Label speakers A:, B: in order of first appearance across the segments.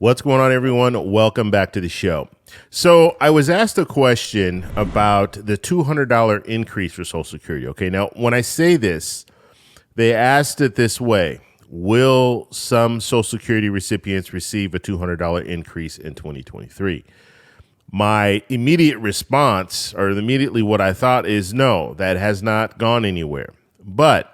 A: What's going on, everyone? Welcome back to the show. So I was asked a question about the $200 increase for Social Security. Okay, now when I say this, they asked it this way: will some Social Security recipients receive a $200 increase in 2023? My immediate response, or immediately what I thought, is no, that has not gone anywhere. But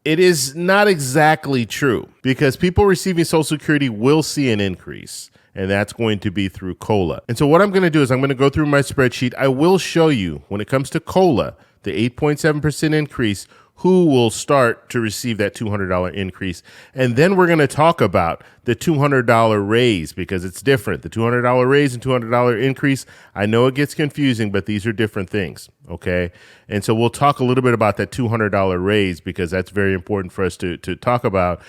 A: it is not exactly true, because people receiving Social Security will see an increase, and that's going to be through COLA. And so what I'm going to do is I'm going to go through my spreadsheet. I will show you, when it comes to COLA, the 8.7% increase, who will start to receive that $200 increase. And then we're going to talk about the $200 raise, because it's different. The $200 raise and $200 increase, I know it gets confusing, but these are different things, okay? And so we'll talk a little bit about that $200 raise, because that's very important for us to talk about,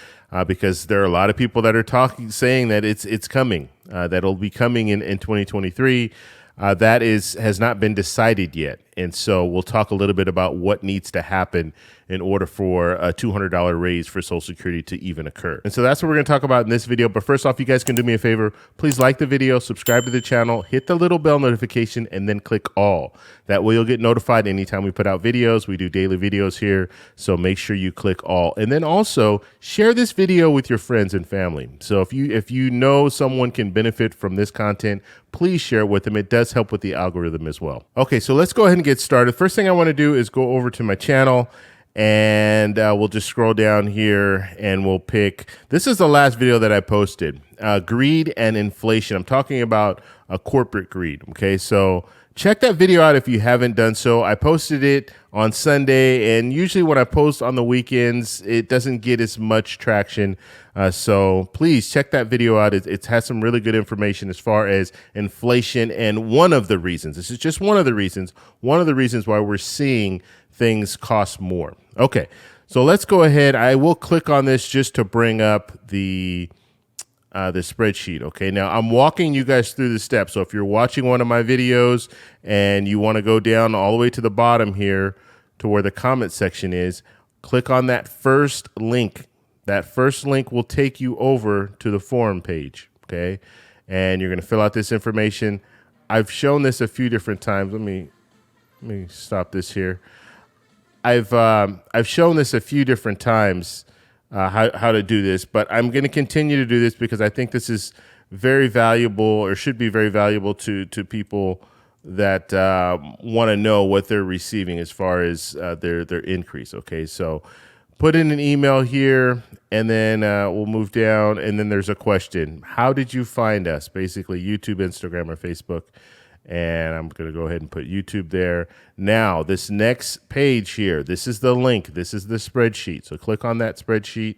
A: because there are a lot of people that are saying that it's coming, that it'll be coming in 2023. That has not been decided yet. And so we'll talk a little bit about what needs to happen in order for a $200 raise for Social Security to even occur. And so that's what we're going to talk about in this video. But first off, you guys can do me a favor. Please like the video, subscribe to the channel, hit the little bell notification, and then click all. That way you'll get notified anytime we put out videos. We do daily videos here, so make sure you click all. And then also share this video with your friends and family. So if you know someone can benefit from this content, please share it with them. It does help with the algorithm as well. Okay, so let's go ahead and get started. First thing I want to do is go over to my channel, and we'll just scroll down here and we'll pick, this is the last video that I posted, greed and inflation. I'm talking about corporate greed. Okay, so check that video out if you haven't done so. I posted it on Sunday, and usually when I post on the weekends, it doesn't get as much traction. So please check that video out. It has some really good information as far as inflation, and one of the reasons, this is just one of the reasons why we're seeing things cost more. Okay, so let's go ahead. I will click on this just to bring up the spreadsheet. Okay, now I'm walking you guys through the steps. So if you're watching one of my videos and you want to go down all the way to the bottom here to where the comment section is, click on that first link. That first link will take you over to the forum page. Okay, and you're going to fill out this information. I've shown this a few different times. Let me stop this here. I've shown this a few different times, how to do this, but I'm going to continue to do this because I think this is very valuable, or should be very valuable to people that want to know what they're receiving as far as their increase. Okay, so put in an email here, and then we'll move down, and then there's a question. How did you find us? Basically, YouTube, Instagram, or Facebook. And I'm going to go ahead and put YouTube there. Now, this next page here, this is the link. This is the spreadsheet. So click on that spreadsheet.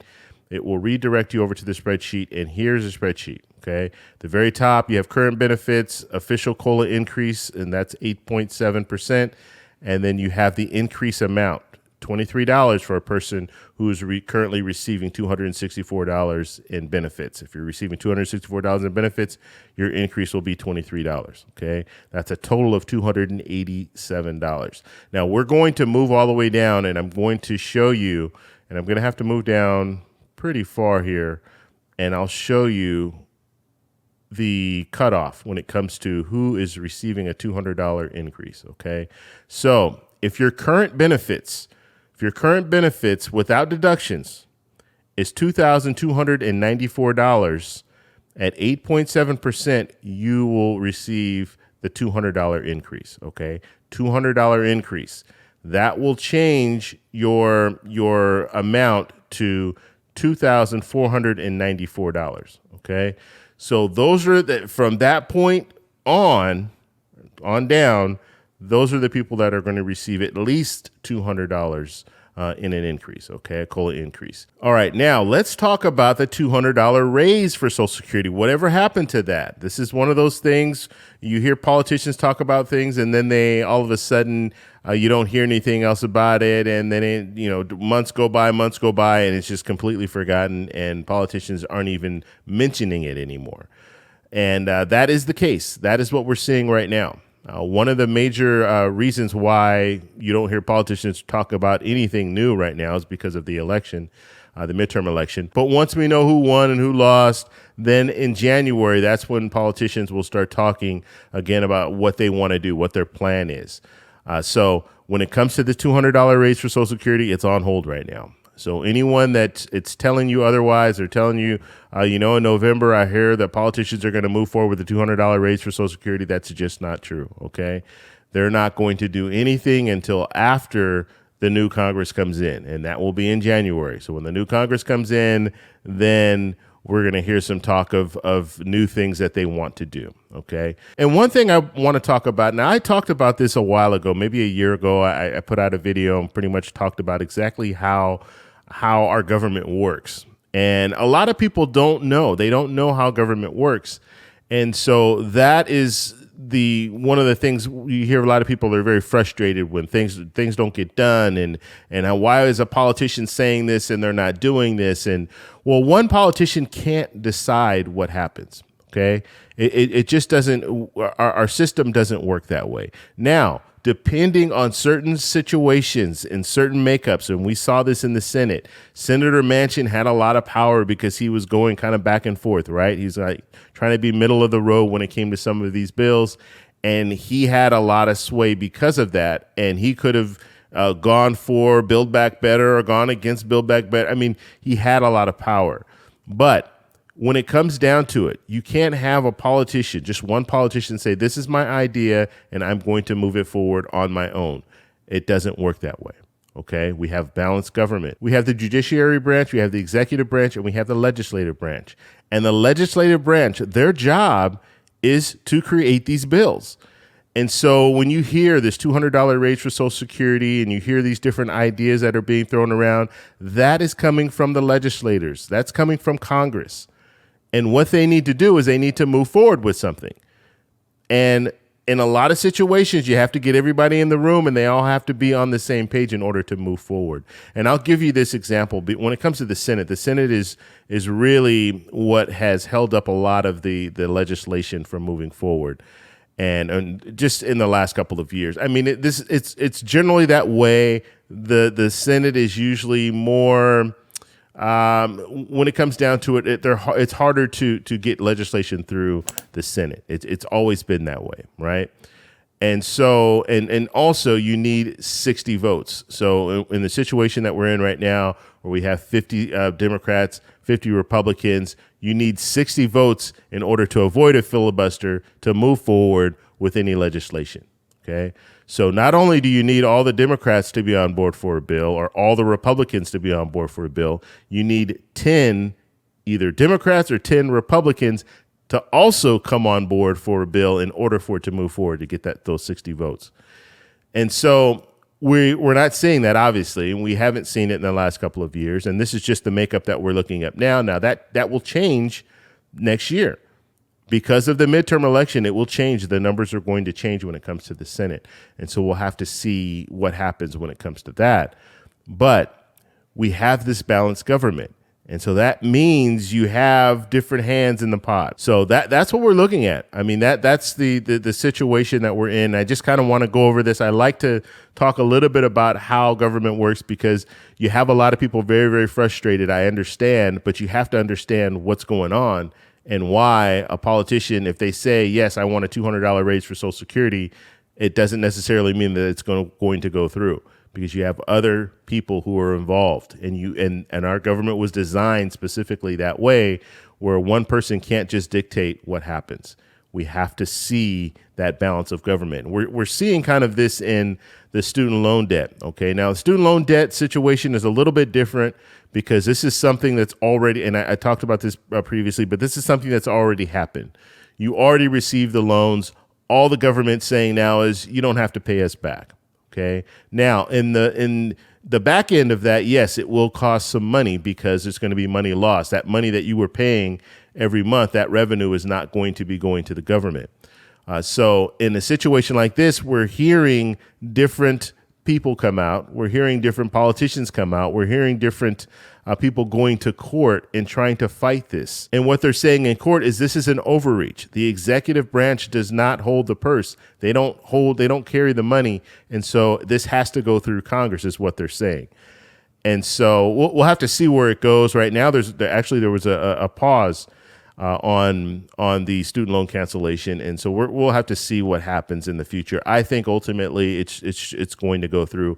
A: It will redirect you over to the spreadsheet. And here's the spreadsheet. Okay. At the very top, you have current benefits, official COLA increase, and that's 8.7%. And then you have the increase amount, $23 for a person who is currently receiving $264 in benefits. If you're receiving $264 in benefits, your increase will be $23. Okay, that's a total of $287. Now we're going to move all the way down, and I'm going to show you, and I'm going to have to move down pretty far here, and I'll show you the cutoff when it comes to who is receiving a $200 increase. Okay, so if your current benefits without deductions is $2,294 at 8.7%, you will receive the $200 increase. Okay, $200 increase. That will change your amount to $2,494. Okay, so those are from that point on down. Those are the people that are going to receive at least $200 in an increase, okay, a COLA increase. All right, now let's talk about the $200 raise for Social Security. Whatever happened to that? This is one of those things, you hear politicians talk about things, and then they all of a sudden you don't hear anything else about it, and then months go by, and it's just completely forgotten, and politicians aren't even mentioning it anymore. And that is the case. That is what we're seeing right now. One of the major reasons why you don't hear politicians talk about anything new right now is because of the election. the midterm election. But once we know who won and who lost, then in January, that's when politicians will start talking again about what they want to do, what their plan is. So when it comes to the $200 raise for Social Security, it's on hold right now. So anyone that it's telling you otherwise, or telling you, in November, I hear that politicians are going to move forward with the $200 raise for Social Security. That's just not true. Okay. They're not going to do anything until after the new Congress comes in, and that will be in January. So when the new Congress comes in, then we're going to hear some talk of new things that they want to do. Okay. And one thing I want to talk about, now I talked about this a while ago, maybe a year ago, I put out a video and pretty much talked about exactly how our government works. And a lot of people don't know. They don't know how government works. And so that is one of the things you hear. A lot of people are very frustrated when things don't get done, and why is a politician saying this and they're not doing this? And well, one politician can't decide what happens. Okay. It just doesn't, our system doesn't work that way. Now, depending on certain situations and certain makeups, and we saw this in the Senate, Senator Manchin had a lot of power because he was going kind of back and forth, right? He's like trying to be middle of the road when it came to some of these bills. And he had a lot of sway because of that. And he could have gone for Build Back Better or gone against Build Back Better. I mean, he had a lot of power. But when it comes down to it, you can't have a politician, just one politician, say, this is my idea and I'm going to move it forward on my own. It doesn't work that way. Okay. We have balanced government. We have the judiciary branch, we have the executive branch, and we have the legislative branch. And the legislative branch, their job is to create these bills. And so when you hear this $200 raise for Social Security and you hear these different ideas that are being thrown around, that is coming from the legislators. That's coming from Congress. And what they need to do is they need to move forward with something. And in a lot of situations, you have to get everybody in the room and they all have to be on the same page in order to move forward. And I'll give you this example. When it comes to the Senate is really what has held up a lot of the legislation from moving forward. And just in the last couple of years, I mean, it's generally that way. The Senate is usually more, when it comes down to it, it's harder to get legislation through the Senate. It's always been that way, right? And so, and also you need 60 votes. So in the situation that we're in right now, where we have 50 Democrats, 50 Republicans, you need 60 votes in order to avoid a filibuster to move forward with any legislation. Okay. So not only do you need all the Democrats to be on board for a bill or all the Republicans to be on board for a bill, you need 10 either Democrats or 10 Republicans to also come on board for a bill in order for it to move forward to get those 60 votes. And so we're not seeing that, obviously, and we haven't seen it in the last couple of years. And this is just the makeup that we're looking at now. Now that will change next year. Because of the midterm election, it will change. The numbers are going to change when it comes to the Senate. And so we'll have to see what happens when it comes to that. But we have this balanced government. And so that means you have different hands in the pot. So that's what we're looking at. I mean, that's the situation that we're in. I just kind of want to go over this. I like to talk a little bit about how government works because you have a lot of people very, very frustrated. I understand, but you have to understand what's going on and why a politician, if they say, yes, I want a $200 raise for Social Security, it doesn't necessarily mean that it's going to go through. Because you have other people who are involved, and our government was designed specifically that way, where one person can't just dictate what happens. We have to see that balance of government. We're seeing kind of this in the student loan debt. Okay, now the student loan debt situation is a little bit different because this is something that's already, and I talked about this previously, but this is something that's already happened. You already received the loans. All the government's saying now is you don't have to pay us back. Okay. Now, in the back end of that, yes, it will cost some money because there's going to be money lost. That money that you were paying every month, that revenue is not going to be going to the government. So in a situation like this, we're hearing different people come out. We're hearing different politicians come out. We're hearing different people going to court and trying to fight this. And what they're saying in court is this is an overreach. The executive branch does not hold the purse. They don't carry the money. And so this has to go through Congress is what they're saying. And so we'll have to see where it goes. Right now, there was a pause on the student loan cancellation, and so we'll have to see what happens in the future. I think ultimately it's going to go through,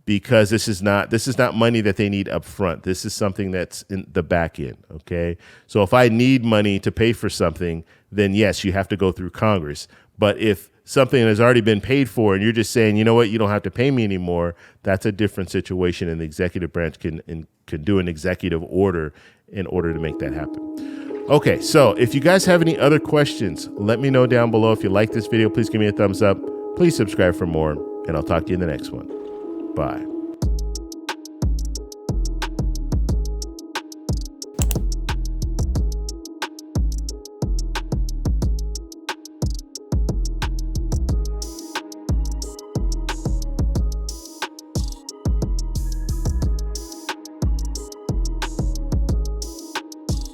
A: because this is not money that they need up front. This is something that's in the back end. Okay, so if I need money to pay for something, then yes, you have to go through Congress. But if something has already been paid for and you're just saying, you know what, you don't have to pay me anymore, that's a different situation, and the executive branch can do an executive order in order to make that happen. Okay, so if you guys have any other questions, let me know down below. If you like this video, please give me a thumbs up. Please subscribe for more, and I'll talk to you in the next one. Bye.